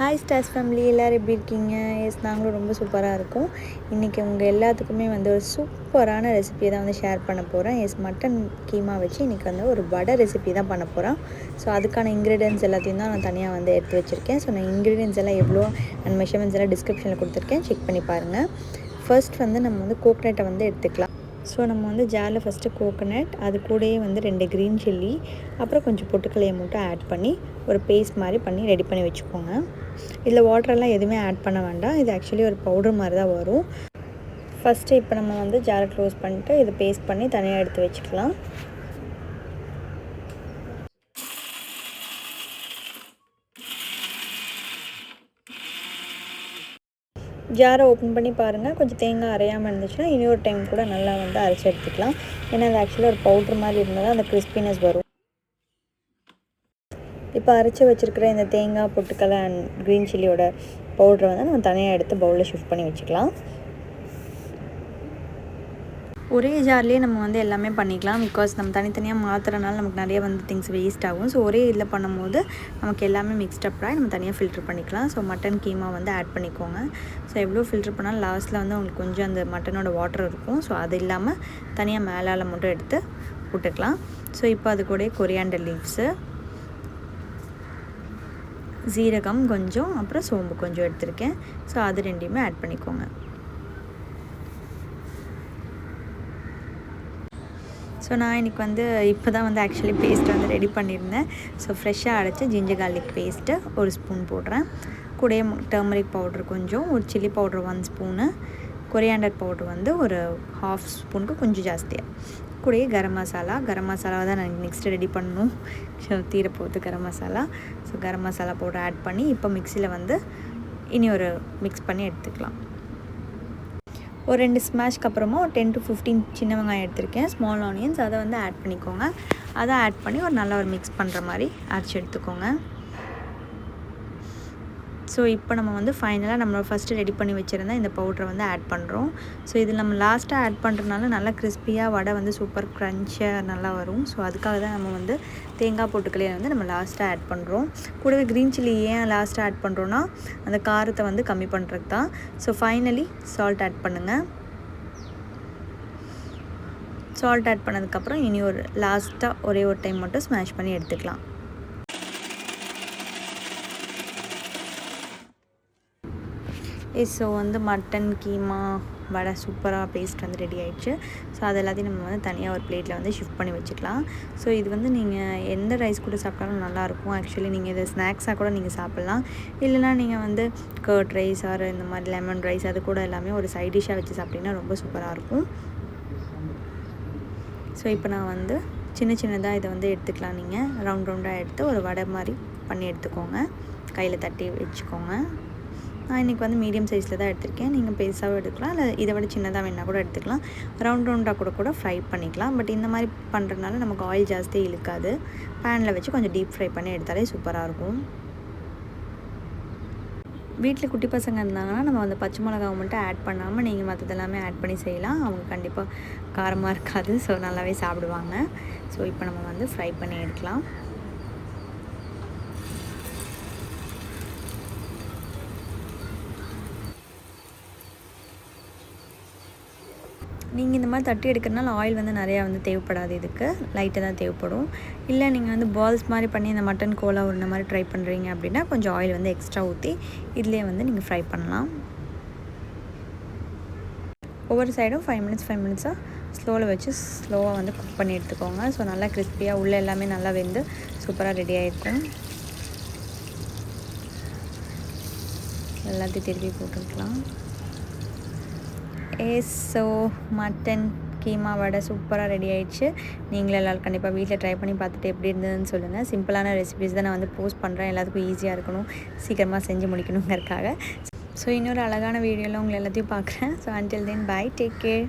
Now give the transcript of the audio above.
Hi stars family, எல்லோரும் எப்படி இருக்கீங்க? எஸ், நாங்களும் ரொம்ப சூப்பராக இருக்கோம். இன்றைக்கி உங்கள் எல்லாத்துக்குமே வந்து ஒரு சூப்பரான ரெசிபியை தான் வந்து ஷேர் பண்ண போகிறேன். எஸ், மட்டன் கீமா வச்சு இன்றைக்கி வந்து ஒரு வடை ரெசிபி தான் பண்ண போகிறேன். ஸோ அதுக்கான இன்க்ரீடியன்ஸ் எல்லாத்தையும் தான் நான் தனியாக வந்து எடுத்து வச்சுருக்கேன். ஸோ நான் இன்க்ரீடியன்ஸ் எல்லாம் எவ்வளோ அண்ட் மெஷர்மெண்ட்ஸ் எல்லாம் டிஸ்கிரிப்ஷனில் கொடுத்துருக்கேன், செக் பண்ணி பாருங்கள். ஃபர்ஸ்ட் வந்து நம்ம வந்து கோகனட்டை வந்து எடுத்துக்கலாம். ஸோ நம்ம வந்து ஜாரில் ஃபஸ்ட்டு கோகனட், அது கூடயே வந்து 2 க்ரீன் சில்லி, அப்புறம் கொஞ்சம் பொட்டுக்கல்லையை மட்டும் ஆட் பண்ணி ஒரு பேஸ்ட் மாதிரி பண்ணி ரெடி பண்ணி வச்சுக்கோங்க. இதில் வாட்டரெல்லாம் எதுவுமே ஆட் பண்ண வேண்டாம். இது ஆக்சுவலி ஒரு பவுடர் மாதிரி தான் வரும். ஃபஸ்ட்டு இப்போ நம்ம வந்து ஜாரை க்ளோஸ் பண்ணிட்டு இதை பேஸ்ட் பண்ணி தனியாக எடுத்து வச்சுக்கலாம். ஜாரை ஓப்பன் பண்ணி பாருங்கள். கொஞ்சம் தேங்காய் அரையாமல் இருந்துச்சுன்னா இன்னொரு டைம் கூட நல்லா வந்து அரைச்சி எடுத்துக்கலாம். ஏன்னா அது ஆக்சுவலாக ஒரு பவுட்ரு மாதிரி இருந்தால் அந்த கிறிஸ்பினஸ் வரும். இப்போ அரைச்சி வச்சுருக்கிற இந்த தேங்காய், பொட்டுக்கடலை அண்ட் க்ரீன் சில்லியோட பவுட்ரை வந்து நம்ம தனியாக எடுத்து பவுலில் ஷிஃப்ட் பண்ணி வச்சுக்கலாம். ஒரே ஜார்லேயே நம்ம வந்து எல்லாமே பண்ணிக்கலாம். பிகாஸ் நம்ம தனித்தனியாக மாற்றுறதுனால நமக்கு நிறைய வந்து திங்ஸ் வேஸ்ட் ஆகும். ஸோ ஒரே இதில் பண்ணும்போது நமக்கு எல்லாமே மிக்ஸ்டப்பாக நம்ம தனியாக ஃபில்ட்ரு பண்ணிக்கலாம். ஸோ மட்டன் கீமா வந்து ஆட் பண்ணிக்கோங்க. ஸோ எவ்வளோ ஃபில்ட்ரு பண்ணாலும் லாஸ்ட்டில் வந்து உங்களுக்கு கொஞ்சம் அந்த மட்டனோட வாட்டர் இருக்கும். ஸோ அது இல்லாமல் தனியாக மேலால் மட்டும் எடுத்து விட்டுக்கலாம். ஸோ இப்போ அது கூட கொரியாண்டர் லீவ்ஸு, சீரகம் கொஞ்சம், அப்புறம் சோம்பு கொஞ்சம் எடுத்திருக்கேன். ஸோ அது ரெண்டையுமே ஆட் பண்ணிக்கோங்க. ஸோ நான் இன்றைக்கி வந்து இப்போ தான் வந்து ஆக்சுவலி பேஸ்ட் வந்து ரெடி பண்ணியிருந்தேன். ஸோ ஃப்ரெஷ்ஷாக அரைச்சி ஜிஞ்சர் கார்லிக் பேஸ்ட்டு 1 ஸ்பூன் போடுறேன். கூடயே டர்மரிக் பவுட்ரு கொஞ்சம், ஒரு chilli powder 1 spoon, coriander powder வந்து ஒரு 1/2 ஸ்பூனுக்கு கொஞ்சம் ஜாஸ்தியாக, கூடயே கரம் மசாலாவை தான் நான் நெக்ஸ்ட்டு ரெடி பண்ணணும். தீரப்போகுது garam masala. So garam masala powder add பண்ணி இப்போ மிக்சியில் வந்து இனி ஒரு மிக்ஸ் பண்ணி எடுத்துக்கலாம். ஒரு 2 ஸ்மாஷ்க்கு அப்புறமா ஒரு 10 to 15 சின்ன வெங்காயம் எடுத்திருக்கேன், ஸ்மால் ஆனியன்ஸ், அதை வந்து ஆட் பண்ணிக்கோங்க. அதை ஆட் பண்ணி ஒரு நல்லா ஒரு மிக்ஸ் பண்ணுற மாதிரி அரைச்சி எடுத்துக்கோங்க. ஸோ இப்போ நம்ம வந்து ஃபைனலாக நம்ம ஃபஸ்ட்டு ரெடி பண்ணி வச்சுருந்தா இந்த பவுட்ரை வந்து ஆட் பண்ணுறோம். ஸோ இதில் நம்ம லாஸ்ட்டாக ஆட் பண்ணுறதுனால நல்லா கிறிஸ்பியாக வடை வந்து சூப்பர் க்ரன்ச்சியாக நல்லா வரும். ஸோ அதுக்காக தான் நம்ம வந்து தேங்காய் பொட்டுக்கல்லையை வந்து நம்ம லாஸ்ட்டாக ஆட் பண்ணுறோம். கூடவே க்ரீன் சில்லி ஏன் லாஸ்ட்டாக ஆட் பண்ணுறோன்னா அந்த காரத்தை வந்து கம்மி பண்ணுறதுக்கு தான். ஸோ ஃபைனலி சால்ட் ஆட் பண்ணுங்கள். சால்ட் ஆட் பண்ணதுக்கப்புறம் இனி ஒரு லாஸ்ட்டாக ஒரே ஒரு டைம் மட்டும் ஸ்மாஷ் பண்ணி எடுத்துக்கலாம். ஸோ வந்து மட்டன் கீமா வடை சூப்பராக பேஸ்ட் வந்து ரெடி ஆகிடுச்சு. ஸோ அது எல்லாத்தையும் நம்ம வந்து தனியாக ஒரு பிளேட்டில் வந்து ஷிஃப்ட் பண்ணி வச்சுக்கலாம். ஸோ இது வந்து நீங்கள் எந்த ரைஸ் கூட சாப்பிட்டாலும் நல்லாயிருக்கும். ஆக்சுவலி நீங்கள் இதை ஸ்நாக்ஸாக கூட நீங்கள் சாப்பிட்லாம். இல்லைனா நீங்கள் வந்து கர்ட் ரைஸ் ஆர் இந்த மாதிரி லெமன் ரைஸ் அது கூட எல்லாமே ஒரு சைட் டிஷ்ஷாக வச்சு சாப்பிட்டிங்கன்னா ரொம்ப சூப்பராக இருக்கும். ஸோ இப்போ நான் வந்து சின்னதாக இதை வந்து எடுத்துக்கலாம். நீங்கள் ரவுண்டாக எடுத்து ஒரு வடை மாதிரி பண்ணி எடுத்துக்கோங்க. கையில் தட்டி வச்சுக்கோங்க. நான் இன்றைக்கி வந்து மீடியம் சைஸில் தான் எடுத்திருக்கேன். நீங்கள் பெருசாகவும் எடுத்துக்கலாம், இல்லை இதை விட சின்னதாக வேணால் கூட எடுத்துக்கலாம். ரவுண்டாக கூட ஃப்ரை பண்ணிக்கலாம். பட் இந்த மாதிரி பண்ணுறதுனால நமக்கு ஆயில் ஜாஸ்தி இழுக்காது. பேனில் வச்சு கொஞ்சம் டீப் ஃப்ரை பண்ணி எடுத்தாலே சூப்பராக இருக்கும். வீட்டில் குட்டி பசங்க இருந்தாங்கன்னா நம்ம அந்த பச்சை மிளகாவை மட்டும் ஆட் பண்ணாமல் நீங்கள் மற்றதெல்லாமே ஆட் பண்ணி செய்யலாம். அவங்க கண்டிப்பாக காரமாக இருக்காது. ஸோ நல்லாவே சாப்பிடுவாங்க. ஸோ இப்போ நம்ம வந்து ஃப்ரை பண்ணி எடுக்கலாம். நீங்கள் இந்த மாதிரி தட்டி எடுக்கிறதுனால ஆயில் வந்து நிறையா வந்து தேவைப்படாது. இதுக்கு லைட்டாக தான் தேவைப்படும். இல்லை நீங்கள் வந்து பால்ஸ் மாதிரி பண்ணி இந்த மட்டன் கோலா உருண்டை மாதிரி ட்ரை பண்ணுறீங்க அப்படின்னா கொஞ்சம் ஆயில் வந்து எக்ஸ்ட்ரா ஊற்றி இதிலே வந்து நீங்கள் ஃப்ரை பண்ணலாம். ஒவ்வொரு சைடும் 5 மினிட்ஸாக ஸ்லோவில் வச்சு ஸ்லோவாக வந்து குக் பண்ணி எடுத்துக்கோங்க. ஸோ நல்லா கிறிஸ்பியாக உள்ளே எல்லாமே நல்லா வெந்து சூப்பராக ரெடி ஆகிருக்கும். எல்லாத்தையும் திருப்பி போட்டுக்கலாம். ஸோ மட்டன் கீமா வடை சூப்பராக ரெடி ஆகிடுச்சு. நீங்களும் எல்லோரும் கண்டிப்பாக வீட்டில் ட்ரை பண்ணி பார்த்துட்டு எப்படி இருந்ததுன்னு சொல்லுங்கள். சிம்பிளான ரெசிபிஸ் தான் நான் வந்து போஸ்ட் பண்ணுறேன். எல்லாத்துக்கும் ஈஸியாக இருக்கணும், சீக்கிரமாக செஞ்சு முடிக்கணுங்கிறதுக்காக. ஸோ இன்னொரு அழகான வீடியோவில் உங்களை எல்லாத்தையும் பார்க்குறேன். So until then bye, take care.